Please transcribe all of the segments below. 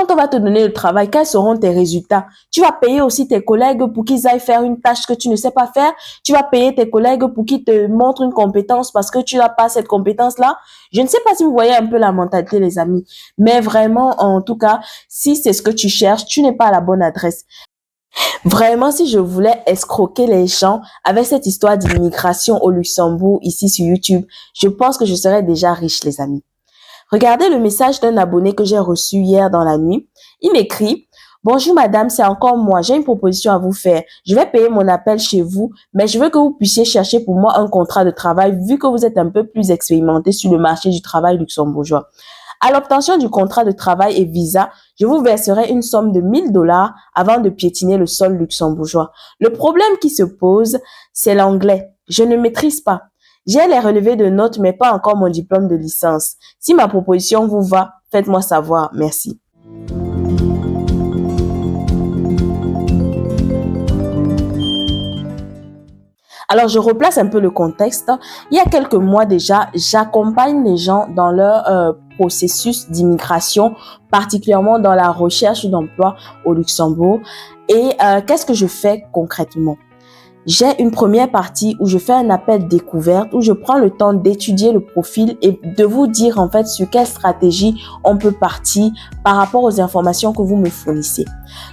quand on va te donner le travail, quels seront tes résultats? Tu vas payer aussi tes collègues pour qu'ils aillent faire une tâche que tu ne sais pas faire. Tu vas payer tes collègues pour qu'ils te montrent une compétence parce que tu n'as pas cette compétence-là. Je ne sais pas si vous voyez un peu la mentalité, les amis. Mais vraiment, en tout cas, si c'est ce que tu cherches, tu n'es pas à la bonne adresse. Vraiment, si je voulais escroquer les gens avec cette histoire d'immigration au Luxembourg ici sur YouTube, je pense que je serais déjà riche, les amis. Regardez le message d'un abonné que j'ai reçu hier dans la nuit. Il m'écrit: Bonjour madame, c'est encore moi. J'ai une proposition à vous faire. Je vais payer mon appel chez vous, mais je veux que vous puissiez chercher pour moi un contrat de travail vu que vous êtes un peu plus expérimenté sur le marché du travail luxembourgeois. À l'obtention du contrat de travail et visa, je vous verserai une somme de 1 000 $ avant de piétiner le sol luxembourgeois. Le problème qui se pose, c'est l'anglais. Je ne maîtrise pas. J'ai les relevés de notes, mais pas encore mon diplôme de licence. Si ma proposition vous va, faites-moi savoir. Merci. Alors, je replace un peu le contexte. Il y a quelques mois déjà, j'accompagne les gens dans leur processus d'immigration, particulièrement dans la recherche d'emploi au Luxembourg. Et qu'est-ce que je fais concrètement? J'ai une première partie où je fais un appel découverte, où je prends le temps d'étudier le profil et de vous dire en fait sur quelle stratégie on peut partir par rapport aux informations que vous me fournissez.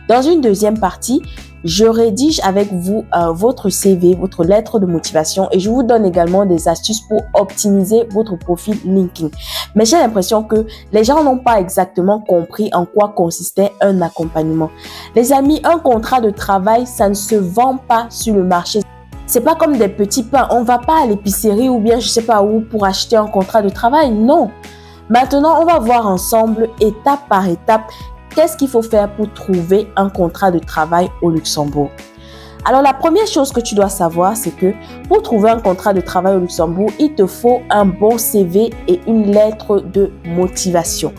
Dans une deuxième partie, je rédige avec vous votre CV, votre lettre de motivation et je vous donne également des astuces pour optimiser votre profil LinkedIn. Mais j'ai l'impression que les gens n'ont pas exactement compris en quoi consistait un accompagnement. Les amis, un contrat de travail, ça ne se vend pas sur le marché. C'est pas comme des petits pains. On va pas à l'épicerie ou bien je sais pas où pour acheter un contrat de travail. Non. Maintenant, on va voir ensemble, étape par étape, qu'est-ce qu'il faut faire pour trouver un contrat de travail au Luxembourg. Alors, la première chose que tu dois savoir, c'est que pour trouver un contrat de travail au Luxembourg, il te faut un bon CV et une lettre de motivation.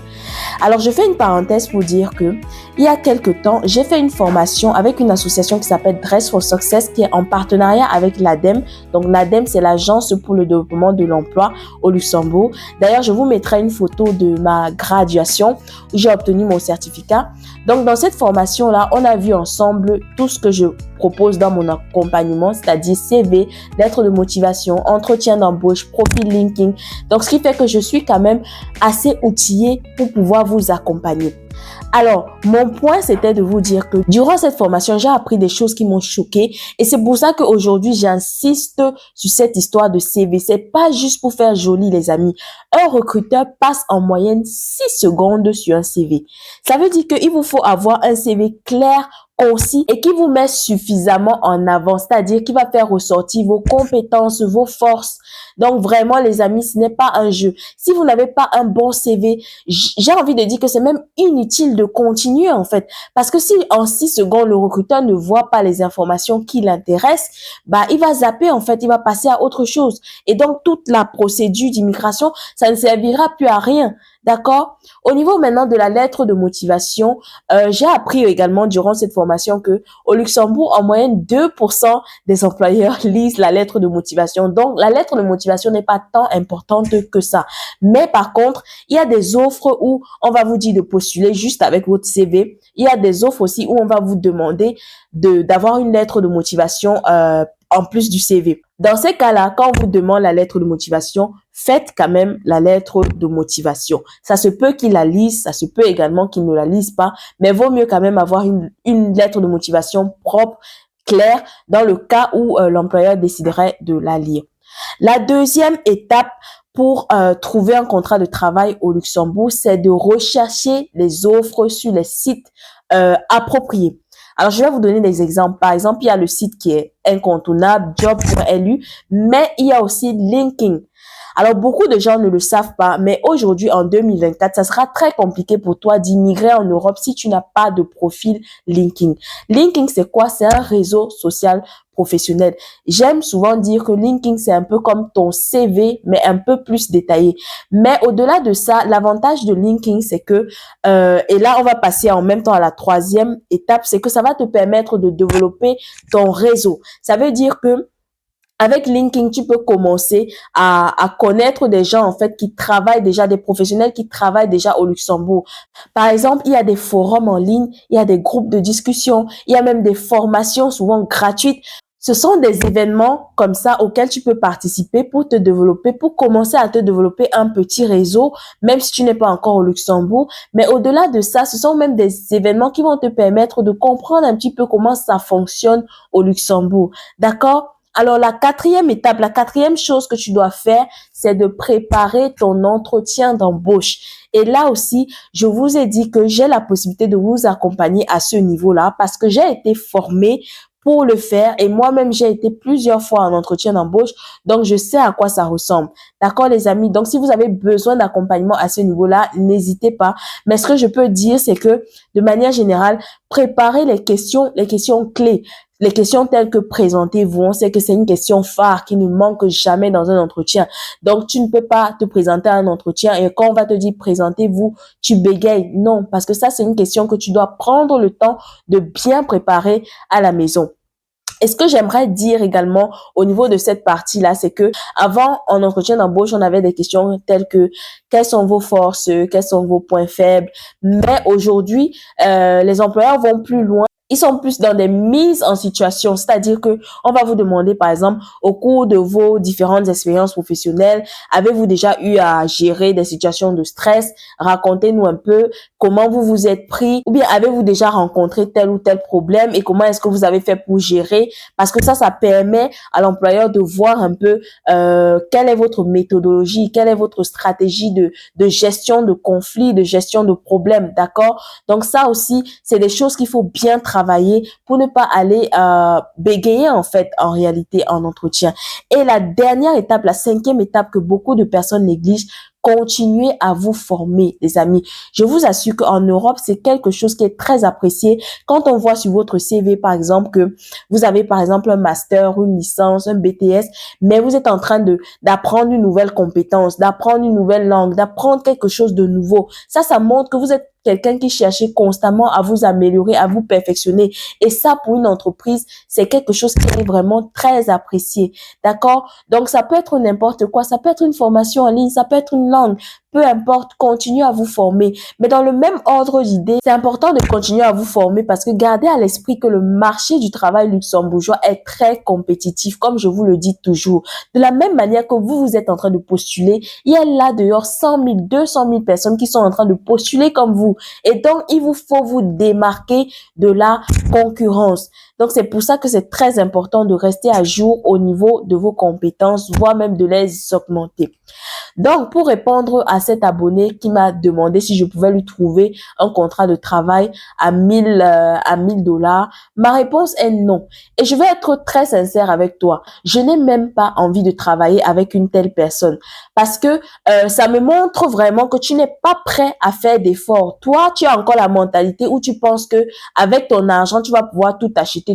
Alors, je fais une parenthèse pour dire que il y a quelques temps, j'ai fait une formation avec une association qui s'appelle Dress for Success qui est en partenariat avec l'ADEME. Donc, l'ADEME, c'est l'Agence pour le développement de l'emploi au Luxembourg. D'ailleurs, je vous mettrai une photo de ma graduation où j'ai obtenu mon certificat. Donc, dans cette formation-là, on a vu ensemble tout ce que je propose dans mon accompagnement, c'est-à-dire CV, lettre de motivation, entretien d'embauche, profil LinkedIn. Donc, ce qui fait que je suis quand même assez outillée pour pouvoir vous accompagner. Alors, mon point, c'était de vous dire que durant cette formation, j'ai appris des choses qui m'ont choquée et c'est pour ça qu'aujourd'hui, j'insiste sur cette histoire de CV. C'est pas juste pour faire joli, les amis. Un recruteur passe en moyenne 6 secondes sur un CV. Ça veut dire qu'il vous faut avoir un CV clair, concis et qui vous met suffisamment en avant, c'est-à-dire qui va faire ressortir vos compétences, vos forces. Donc vraiment, les amis, ce n'est pas un jeu. Si vous n'avez pas un bon CV, j'ai envie de dire que c'est même inutile de continuer en fait. Parce que si en 6 secondes, le recruteur ne voit pas les informations qui l'intéressent, bah, il va zapper en fait, il va passer à autre chose. Et donc, toute la procédure d'immigration, ça ne servira plus à rien. D'accord? Au niveau maintenant de la lettre de motivation, j'ai appris également durant cette formation que au Luxembourg, en moyenne, 2% des employeurs lisent la lettre de motivation. Donc, la lettre de motivation n'est pas tant importante que ça. Mais par contre, il y a des offres où on va vous dire de postuler juste avec votre CV. Il y a des offres aussi où on va vous demander d'avoir une lettre de motivation en plus du CV. Dans ces cas-là, quand on vous demande la lettre de motivation, faites quand même la lettre de motivation. Ça se peut qu'ils la lisent, ça se peut également qu'ils ne la lisent pas, mais vaut mieux quand même avoir une lettre de motivation propre, claire, dans le cas où l'employeur déciderait de la lire. La deuxième étape pour trouver un contrat de travail au Luxembourg, c'est de rechercher les offres sur les sites appropriés. Alors, je vais vous donner des exemples. Par exemple, il y a le site qui est incontournable, job.lu, mais il y a aussi LinkedIn. Alors, beaucoup de gens ne le savent pas, mais aujourd'hui, en 2024, ça sera très compliqué pour toi d'immigrer en Europe si tu n'as pas de profil LinkedIn. LinkedIn, c'est quoi? C'est un réseau social professionnel. J'aime souvent dire que LinkedIn, c'est un peu comme ton CV, mais un peu plus détaillé. Mais au-delà de ça, l'avantage de LinkedIn, c'est que, et là, on va passer en même temps à la troisième étape, c'est que ça va te permettre de développer ton réseau. Ça veut dire que Avec LinkedIn, tu peux commencer à connaître des gens, en fait, qui travaillent déjà, des professionnels qui travaillent déjà au Luxembourg. Par exemple, il y a des forums en ligne, il y a des groupes de discussion, il y a même des formations souvent gratuites. Ce sont des événements comme ça auxquels tu peux participer pour te développer, pour commencer à te développer un petit réseau, même si tu n'es pas encore au Luxembourg. Mais au-delà de ça, ce sont même des événements qui vont te permettre de comprendre un petit peu comment ça fonctionne au Luxembourg. D'accord? Alors, la quatrième étape, la quatrième chose que tu dois faire, c'est de préparer ton entretien d'embauche. Et là aussi, je vous ai dit que j'ai la possibilité de vous accompagner à ce niveau-là parce que j'ai été formée pour le faire et moi-même, j'ai été plusieurs fois en entretien d'embauche, donc je sais à quoi ça ressemble. D'accord, les amis? Donc, si vous avez besoin d'accompagnement à ce niveau-là, n'hésitez pas. Mais ce que je peux dire, c'est que de manière générale, préparez les questions clés. Les questions telles que présentez-vous, on sait que c'est une question phare qui ne manque jamais dans un entretien. Donc, tu ne peux pas te présenter à un entretien et quand on va te dire présentez-vous, tu bégayes. Non, parce que ça, c'est une question que tu dois prendre le temps de bien préparer à la maison. Et ce que j'aimerais dire également au niveau de cette partie-là, c'est que avant, en entretien d'embauche, on avait des questions telles que quelles sont vos forces, quels sont vos points faibles. Mais aujourd'hui, les employeurs vont plus loin. Ils sont plus dans des mises en situation, c'est-à-dire que on va vous demander, par exemple, au cours de vos différentes expériences professionnelles, avez-vous déjà eu à gérer des situations de stress? Racontez-nous un peu comment vous vous êtes pris, ou bien avez-vous déjà rencontré tel ou tel problème et comment est-ce que vous avez fait pour gérer? Parce que ça permet à l'employeur de voir un peu quelle est votre méthodologie, quelle est votre stratégie de gestion de conflits, de gestion de problèmes, d'accord? Donc ça aussi, c'est des choses qu'il faut bien travailler pour ne pas aller bégayer en fait en réalité en entretien. Et la dernière étape, la cinquième étape que beaucoup de personnes négligent, continuez à vous former, les amis. Je vous assure qu'en Europe, c'est quelque chose qui est très apprécié. Quand on voit sur votre CV, par exemple, que vous avez, par exemple, un master, une licence, un BTS, mais vous êtes en train d'apprendre une nouvelle compétence, d'apprendre une nouvelle langue, d'apprendre quelque chose de nouveau. Ça montre que vous êtes quelqu'un qui cherche constamment à vous améliorer, à vous perfectionner. Et ça, pour une entreprise, c'est quelque chose qui est vraiment très apprécié. D'accord? Donc, ça peut être n'importe quoi. Ça peut être une formation en ligne, ça peut être une langue. Peu importe, continuez à vous former. Mais dans le même ordre d'idée, c'est important de continuer à vous former parce que gardez à l'esprit que le marché du travail luxembourgeois est très compétitif, comme je vous le dis toujours. De la même manière que vous êtes en train de postuler, il y a là dehors 100 000, 200 000 personnes qui sont en train de postuler comme vous. Et donc, il vous faut vous démarquer de la concurrence. Donc, c'est pour ça que c'est très important de rester à jour au niveau de vos compétences, voire même de les augmenter. Donc, pour répondre à cet abonné qui m'a demandé si je pouvais lui trouver un contrat de travail à 1000 dollars, ma réponse est non. Et je vais être très sincère avec toi. Je n'ai même pas envie de travailler avec une telle personne parce que ça me montre vraiment que tu n'es pas prêt à faire d'efforts. Toi, tu as encore la mentalité où tu penses que avec ton argent, tu vas pouvoir tout acheter,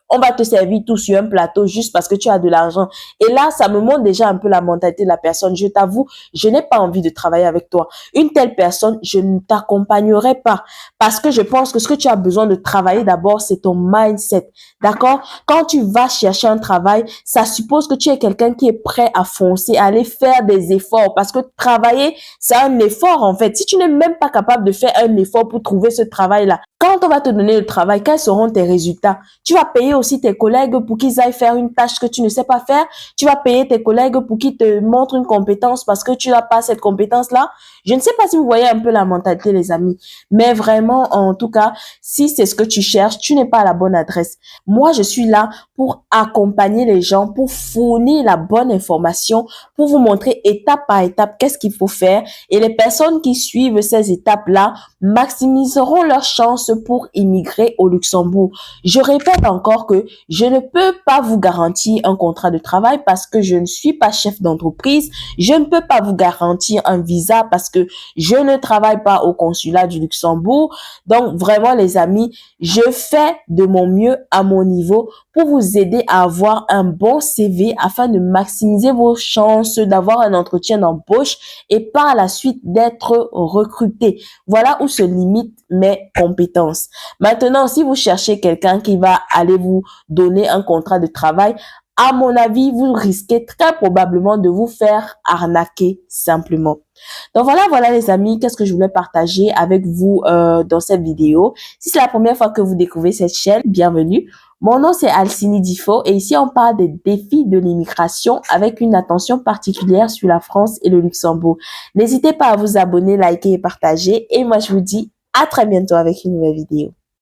on va te servir tout sur un plateau juste parce que tu as de l'argent. Et là, ça me montre déjà un peu la mentalité de la personne. Je t'avoue, je n'ai pas envie de travailler avec toi. Une telle personne, je ne t'accompagnerai pas parce que je pense que ce que tu as besoin de travailler d'abord, c'est ton mindset. D'accord? Quand tu vas chercher un travail, ça suppose que tu es quelqu'un qui est prêt à foncer, à aller faire des efforts parce que travailler, c'est un effort en fait. Si tu n'es même pas capable de faire un effort pour trouver ce travail-là, quand on va te donner le travail, quels seront tes résultats? Tu vas payer aussi tes collègues pour qu'ils aillent faire une tâche que tu ne sais pas faire. Tu vas payer tes collègues pour qu'ils te montrent une compétence parce que tu n'as pas cette compétence-là. Je ne sais pas si vous voyez un peu la mentalité, les amis. Mais vraiment, en tout cas, si c'est ce que tu cherches, tu n'es pas à la bonne adresse. Moi, je suis là pour accompagner les gens, pour fournir la bonne information, pour vous montrer étape par étape qu'est-ce qu'il faut faire. Et les personnes qui suivent ces étapes-là maximiseront leurs chances pour immigrer au Luxembourg. Je répète encore que je ne peux pas vous garantir un contrat de travail parce que je ne suis pas chef d'entreprise. Je ne peux pas vous garantir un visa parce que je ne travaille pas au consulat du Luxembourg. Donc vraiment les amis, je fais de mon mieux à mon niveau pour vous aider à avoir un bon CV afin de maximiser vos chances d'avoir un entretien d'embauche et par la suite d'être recruté. Voilà où se limitent mes compétences. Maintenant, si vous cherchez quelqu'un qui va aller vous donner un contrat de travail, à mon avis, vous risquez très probablement de vous faire arnaquer simplement. Donc voilà les amis, qu'est-ce que je voulais partager avec vous dans cette vidéo. Si c'est la première fois que vous découvrez cette chaîne, bienvenue. Mon nom c'est Alcini Difo et ici on parle des défis de l'immigration avec une attention particulière sur la France et le Luxembourg. N'hésitez pas à vous abonner, liker et partager et moi je vous dis à très bientôt avec une nouvelle vidéo.